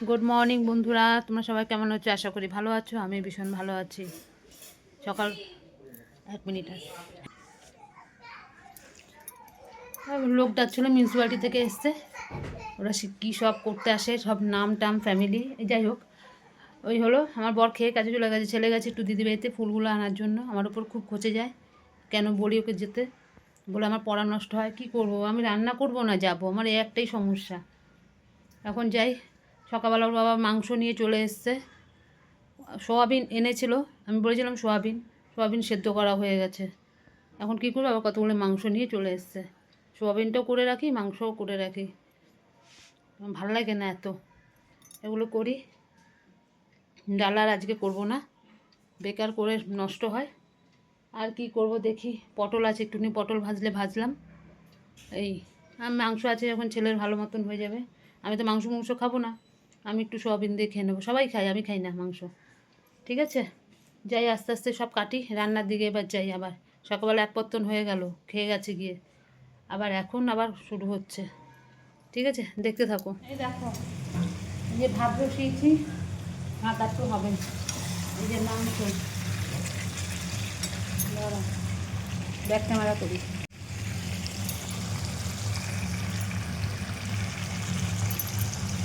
Good morning বন্ধুরা, তোমরা সবাই কেমন আছো? আশা করি ভালো আছো। আমি ভীষণ ভালো আছি। সকাল 1 মিনিট লোক ডাকছিল, মিউনিসিপ্যালিটি থেকে এসছে। ওরা কী সব করতে আসে, সব নাম টাম ফ্যামিলি, যাই হোক। ওই হলো, আমার বর খেয়ে কাজে চলে গেছে, ছেলে গেছে একটু দিদিবাড়িতে ফুলগুলো আনার জন্য। আমার উপর খুব খচে যায়, কেন বলি ওকে যেতে, বলে আমার পড়া নষ্ট হয়। কি করব, আমি রান্না করব না যাব, আমার এই একটাই সমস্যা। এখন যাই। সকালবেলা ওর বাবা মাংস নিয়ে চলে এসছে, সোয়াবিন এনেছিল। আমি বলেছিলাম সোয়াবিন সেদ্ধ করা হয়ে গেছে। এখন কী করবো, আবার কতগুলো মাংস নিয়ে চলে এসছে। সোয়াবিনটাও করে রাখি, মাংসও করে রাখি, ভালো লাগে না এত। এগুলো করি। ডাল আর আজকে করব না, বেকার করে নষ্ট হয়। আর কি করব দেখি, পটল আছে, একটুখানি পটল ভাজলাম। এই মাংস আছে, যখন ছেলের ভালো মতন হয়ে যাবে। আমি তো মাংস খাবো না, আমি একটু সোয়াবিন দিয়ে খেয়ে নেবো। সবাই খাই, আমি খাই না মাংস। ঠিক আছে, যাই আস্তে আস্তে সব কাটি, রান্নার দিকে এবার যাই। আবার সকালবেলা এক পত্তন হয়ে গেল, খেয়ে গেছে গিয়ে, আবার এখন আবার শুরু হচ্ছে। ঠিক আছে, দেখতে থাকো। এই দেখো, এই যে ভাত বসিয়েছি, ভাত আর তো হবে। এই যে মাংস, ব্যাক ক্যামেরা করি।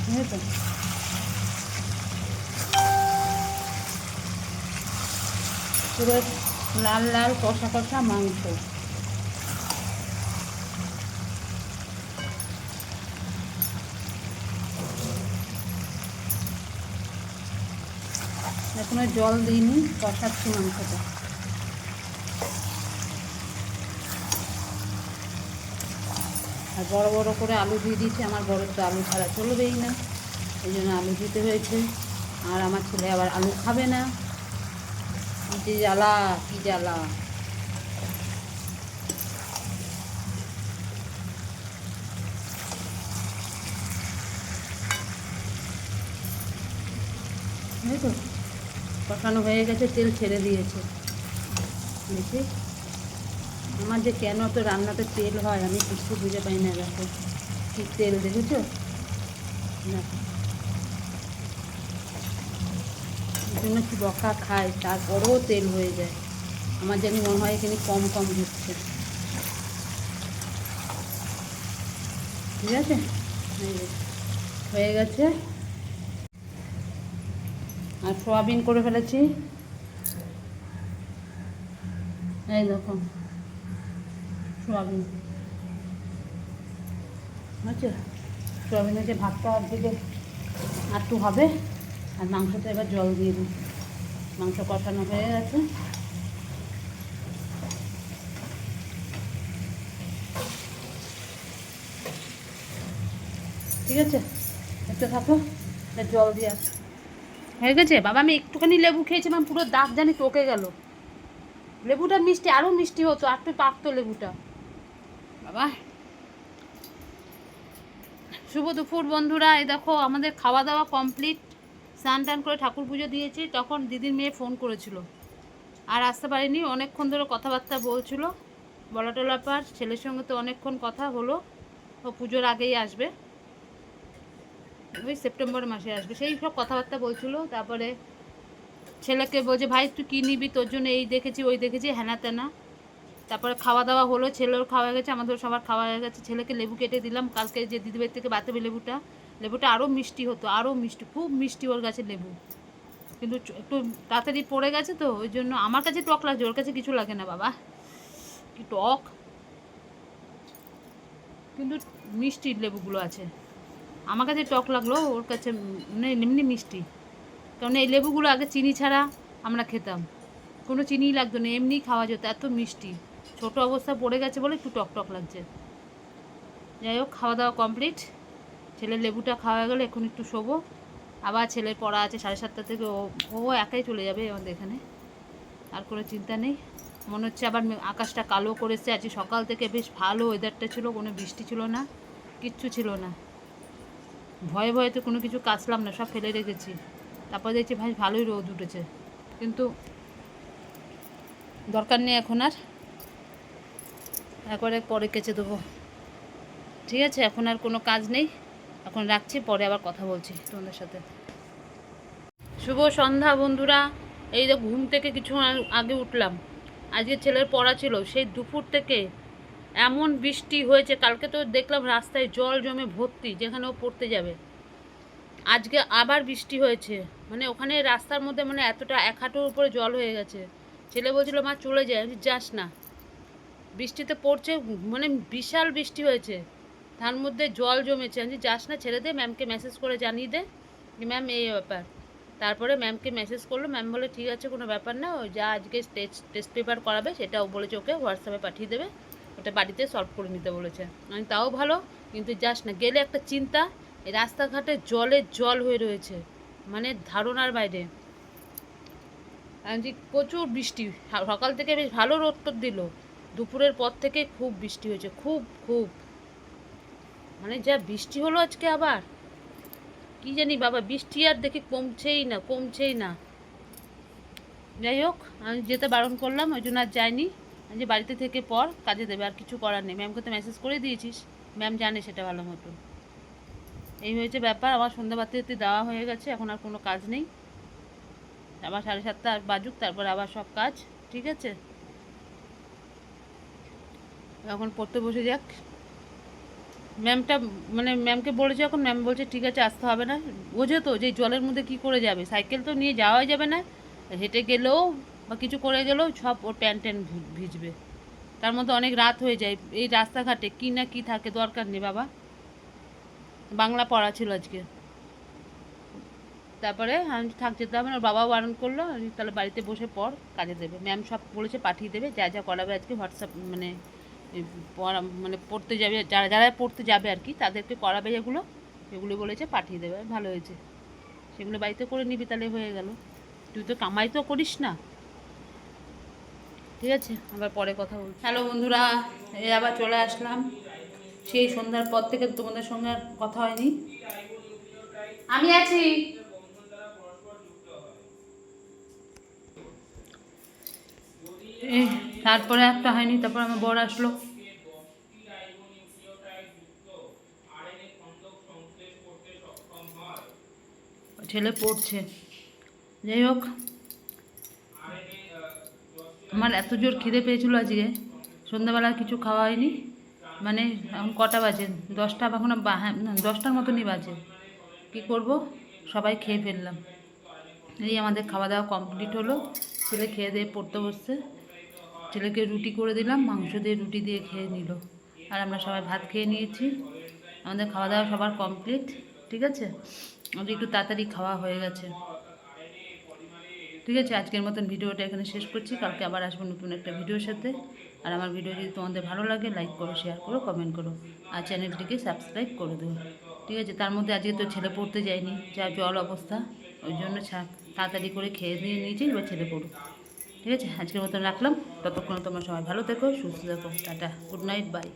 বুঝেছো, পুরো লাল লাল কষা কষা মাংস। এখনো জল দিইনি, কষাচ্ছি মাংসটা। আর বড় বড় করে আলু দিয়ে দিয়েছি, আমার বড়ের তো আলু ছাড়া চলবেই না, এই জন্য আলু দিতে হয়েছে। আর আমার ছেলে আবার আলু খাবে না, কি জ্বালা কি জ্বালা। বুঝলি তো, কষানো হয়ে গেছে, তেল ছেড়ে দিয়েছে। দেখি আমার যে কেন তো রান্নাতে তেল হয়, আমি কিছু বুঝে পাই না। দেখো কি তেল, দেখেছো? দেখো, এই জন্য কি বকা খায়, তারপরেও তেল হয়ে যায়। আমার জানি মনে হয় এখানে কম কম হচ্ছে। ঠিক আছে, হয়ে গেছে। আর সোয়াবিন করে ফেলেছি, এই দেখো সোয়াবিন বুঝছো। সোয়াবিনের যে ভাতটা দিকে আর একটু হবে। আর মাংসটা এবার জল দিয়ে দিই, মাংস কষানো হয়ে গেছে। ঠিক আছে, একটু থাকো, জল দিয়ে হয়ে গেছে। বাবা আমি একটুখানি লেবু খেয়েছিলাম, পুরো দাঁত জানি টকে গেল। লেবুটা মিষ্টি, আরও মিষ্টি হতো, আর একটু পাকতো লেবুটা। বাবা, শুভ দুপুর বন্ধুরা। এই দেখো আমাদের খাওয়া দাওয়া কমপ্লিট, স্নান টান করে ঠাকুর পুজো দিয়েছি। তখন দিদির মেয়ে ফোন করেছিল, আর আসতে পারিনি। অনেকক্ষণ ধরে কথাবার্তা বলছিল, বলা টলার পর ছেলের সঙ্গে তো অনেকক্ষণ কথা হলো। ও পুজোর আগেই আসবে, ওই সেপ্টেম্বর মাসে আসবে, সেই সব কথাবার্তা বলছিল। তারপরে ছেলেকে বলছে, ভাই তুই কী নিবি, তোর জন্য এই দেখেছি ওই দেখেছি, হ্যানা তেনা। তারপরে খাওয়া দাওয়া হলো, ছেলের খাওয়া হয়ে গেছে, আমাদের সবার খাওয়া হয়ে গেছে। ছেলেকে লেবু কেটে দিলাম, কালকে যে দিদিবাড়ি থেকে বাতাবি লেবুটা আরও মিষ্টি হতো, আরও মিষ্টি, খুব মিষ্টি ওর গাছের লেবু। কিন্তু একটু তাড়াতাড়ি পড়ে গেছে তো, ওই জন্য আমার কাছে টক লাগছে, ওর কাছে কিছু লাগে না। বাবা কি টক, কিন্তু মিষ্টি লেবুগুলো আছে। আমার কাছে টক লাগলো, ওর কাছে মানে এমনি মিষ্টি। কারণ এই লেবুগুলো আগে চিনি ছাড়া আমরা খেতাম, কোনো চিনিই লাগতো না, এমনিই খাওয়া যেত, এত মিষ্টি। ছোটো অবস্থা পড়ে গেছে বলে একটু টক টক লাগছে। যাই হোক, খাওয়া দাওয়া কমপ্লিট, ছেলের লেবুটা খাওয়া গেলে এখন একটু শোবো। আবার ছেলের পড়া আছে 7:30 থেকে, ও একাই চলে যাবে আমাদের এখানে, আর কোনো চিন্তা নেই। মনে হচ্ছে আবার আকাশটা কালো করেছে। আজকে সকাল থেকে বেশ ভালো ওয়েদারটা ছিল, কোনো বৃষ্টি ছিল না, কিচ্ছু ছিল না। ভয়ে ভয়ে তো কোনো কিছু কাচলাম না, সব ফেলে রেখেছি। তারপর দেখছি ভাই ভালোই রোদ উঠেছে, কিন্তু দরকার নেই এখন আর, একবারে পরে কেচে দেবো। ঠিক আছে, এখন আর কোনো কাজ নেই, এখন রাখছি, পরে আবার কথা বলছি তোমাদের সাথে। শুভ সন্ধ্যা বন্ধুরা। এই যে ঘুম থেকে কিছু আগে উঠলাম। আজকে ছেলের পড়া ছিল, সেই দুপুর থেকে এমন বৃষ্টি হয়েছে। কালকে তো দেখলাম রাস্তায় জল জমে ভর্তি, যেখানে ও পড়তে যাবে। আজকে আবার বৃষ্টি হয়েছে, মানে ওখানে রাস্তার মধ্যে মানে এতটা এক হাঁটুর উপরে জল হয়ে গেছে। ছেলে বলছিল মা চলে যায়, আমি যাস না, বৃষ্টিতে পড়ছে, মানে বিশাল বৃষ্টি হয়েছে, তার মধ্যে জল জমেছে। আমি যাস না, ছেড়ে দে, ম্যামকে মেসেজ করে জানিয়ে দে ম্যাম এই ব্যাপার। তারপরে ম্যামকে মেসেজ করলো, ম্যাম বলে ঠিক আছে কোনো ব্যাপার না, ওই যা আজকে টেস্ট পেপার করাবে সেটা ও বলেছে ওকে হোয়াটসঅ্যাপে পাঠিয়ে দেবে, ওটা বাড়িতে সলভ করে নিতে বলেছে। আমি তাও ভালো, কিন্তু যাস না, গেলে একটা চিন্তা। এই রাস্তাঘাটে জলে জল হয়ে রয়েছে, মানে ধারণার বাইরে। আজকে প্রচুর বৃষ্টি, সকাল থেকে বেশ ভালো রোদ টোদ দিল, দুপুরের পর থেকে খুব বৃষ্টি হয়েছে, খুব খুব, মানে যা বৃষ্টি হলো আজকে আবার, কি জানি বাবা, বৃষ্টি আর দেখি কমছেই না কমছেই না। যাই হোক, আমি যেতে বারণ করলাম, ওই জন্য আর যাইনি। যে বাড়িতে থেকে পর কাজে দেবে, আর কিছু করার নেই, ম্যামকে তো মেসেজ করে দিয়েছিস, ম্যাম জানে সেটা ভালো মতো। এই হয়েছে ব্যাপার। আমার সন্ধ্যা বাতি দেওয়া হয়ে গেছে, এখন আর কোনো কাজ নেই। আবার 7:30 বাজুক, তারপর আবার সব কাজ। ঠিক আছে, এখন পড়তে বসে যাক। ম্যামটা মানে ম্যামকে বলেছে, এখন ম্যাম বলছে ঠিক আছে আসতে হবে না। বোঝে তো যে জলের মধ্যে কি করে যাবে, সাইকেল তো নিয়ে যাওয়াই যাবে না, হেঁটে গেলেও বা কিছু করে গেলেও সব ওর প্যান্ট ট্যান্ট ভিজবে। তার মধ্যে অনেক রাত হয়ে যায়, এই রাস্তাঘাটে কী না কী থাকে, দরকার নেই বাবা। বাংলা পড়া ছিল আজকে, তারপরে আমি থাক যেতে হবে না, ওর বাবাও বারণ করলো, তাহলে বাড়িতে বসে পড়, কাজে দেবে ম্যাম, সব বলেছে পাঠিয়ে দেবে, যা যা করাবে আজকে হোয়াটসঅ্যাপ মানে পড়া মানে পড়তে যাবে, যারা যারা পড়তে যাবে আর কি, তাদেরকে করাবে যেগুলো, সেগুলো বলেছে পাঠিয়ে দেবে। ভালো হয়েছে, সেগুলো বাড়িতে করে নিবি, তাহলে হয়ে গেল। তুই তো কামাই তো করিস না। ঠিক আছে, আবার পরে কথা বলছি। হ্যালো বন্ধুরা, এই আবার চলে আসলাম। সেই সন্ধ্যার পর থেকে তোমাদের সঙ্গে আর কথা হয়নি। আমি আছি। তারপরে একটা হয়নি, তারপর আমার বর আসলো, ছেলে পড়ছে। যাই হোক, আমার এত জোর খিদে পেয়েছিল আজকে, সন্ধ্যাবেলা কিছু খাওয়া হয়নি। মানে এখন কটা বাজে, 10টা, এখন 10টার মতনই বাজে। কি করব, সবাই খেয়ে ফেললাম। এই আমাদের খাওয়া দাওয়া কমপ্লিট হলো, ছেলে খেয়ে দিয়ে পড়তে বসছে। ছেলেকে রুটি করে দিলাম, মাংস দিয়ে রুটি দিয়ে খেয়ে নিল, আর আমরা সবাই ভাত খেয়ে নিয়েছি। আমাদের খাওয়া দাওয়া সবার কমপ্লিট। ঠিক আছে, আমাদের একটু তাড়াতাড়ি খাওয়া হয়ে গেছে। ঠিক আছে, আজকের মতন ভিডিওটা এখানে শেষ করছি, কালকে আবার আসবো নতুন একটা ভিডিওর সাথে। আর আমার ভিডিও যদি তোমাদের ভালো লাগে, লাইক করো, শেয়ার করো, কমেন্ট করো, আর চ্যানেলটিকে সাবস্ক্রাইব করে দেবো। ঠিক আছে, তার মধ্যে আজকে তো ছেলে পড়তে যায়নি, যা জল অবস্থা, ওই জন্য তাড়াতাড়ি করে খেয়ে দিয়ে নিয়েছি, এবার ছেলে পড়ুক। ঠিক আছে, আজকের মতন রাখলাম, ততক্ষণ তোমরা সবাই ভালো থেকো, সুস্থ থেকো, টাটা, গুড নাইট, বাই।